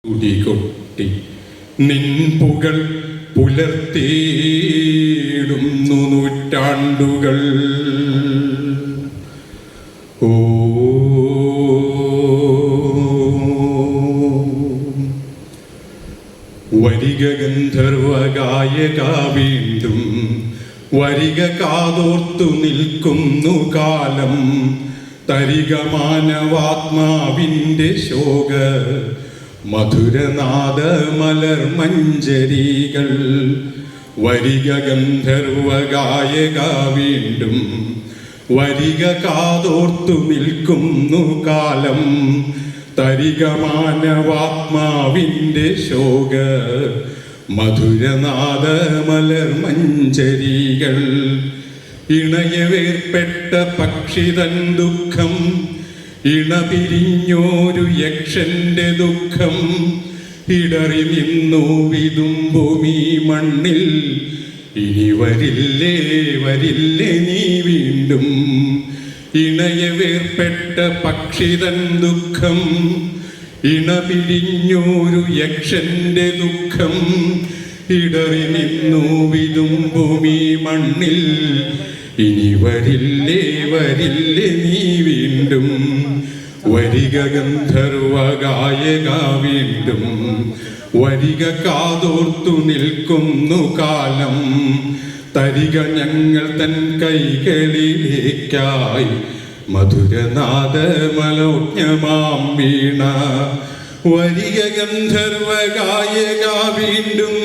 കൊട്ടി നിൻപുകൾ പുലർത്തിയിടുന്നു നൂറ്റാണ്ടുകൾ. ഓ വരിക ഗന്ധർവഗായക വീണ്ടും വരിക കാതോർത്തു നിൽക്കുന്നു കാലം. തരിക മാനവാത്മാവിൻ്റെ ശോക മധുരനാദ മലർമഞ്ജരികൾ. വരിക ഗന്ധർവഗായക വീണ്ടും വരിക കാതോർത്തു നിൽക്കുന്നു കാലം. തരിക മാനവാത്മാവിൻ്റെ ശോക മധുരനാദ മലർമഞ്ജരികൾ. ഇണയവേർപ്പെട്ട പക്ഷിതൻ ദുഃഖം, ഇണപിരിഞ്ഞോരു യക്ഷന്റെ ദുഃഖം. ഇടറി നിന്നു വിതുമ്പുമീ മണ്ണിൽ, ഇനി വരില്ലേ വരില്ലേ നീ വീണ്ടും. ഇണയവേർപ്പെട്ട പക്ഷിതൻ ദുഃഖം, ഇണപിരിഞ്ഞോരു യക്ഷന്റെ ദുഃഖം. ഇടറി നിന്നു വിതുമ്പുമീ മണ്ണിൽ, ഇനി വരില്ലേ വരില്ലേ നീ വീണ്ടും. വരിക ഗന്ധർവഗായക വീണ്ടും വരിക കാതോർത്തു നിൽക്കുന്നു കാലം. തരിക ഞങ്ങൾ തൻ കൈകളിലേക്കായി മധുരനാദ മലോജ്ഞമാം വീണ. വരിക ഗന്ധർവഗായക വീണ്ടും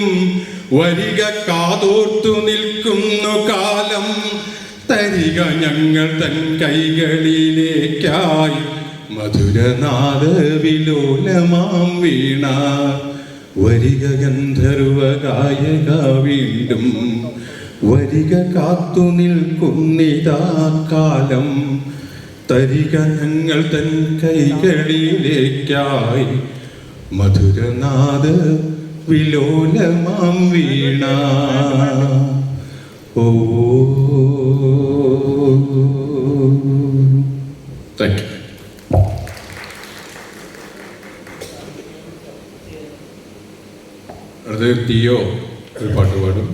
വരിക കാതോർത്തു നിൽക്കുന്നു കാലം. തരിക ഞങ്ങൾ തൻ കൈകളിലേക്കായി മധുരനാദ വിലോലമാം വീണ. വരിക ഗന്ധർവഗായക വീണ്ടും വരിക കാത്തു നിൽക്കുന്നിതാ കാലം. തരിക ഞങ്ങൾ തൻ കൈകളിലേക്കായി മധുരനാദ വിലോലമാം വീണ. ഓ താങ്ക് യു. അത് തീയോ ഒരു പാട്ട് പാടും.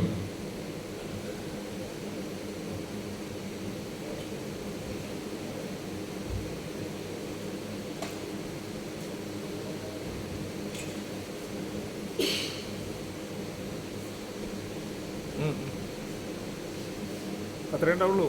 അത്രേ ഉണ്ടാവുള്ളൂ.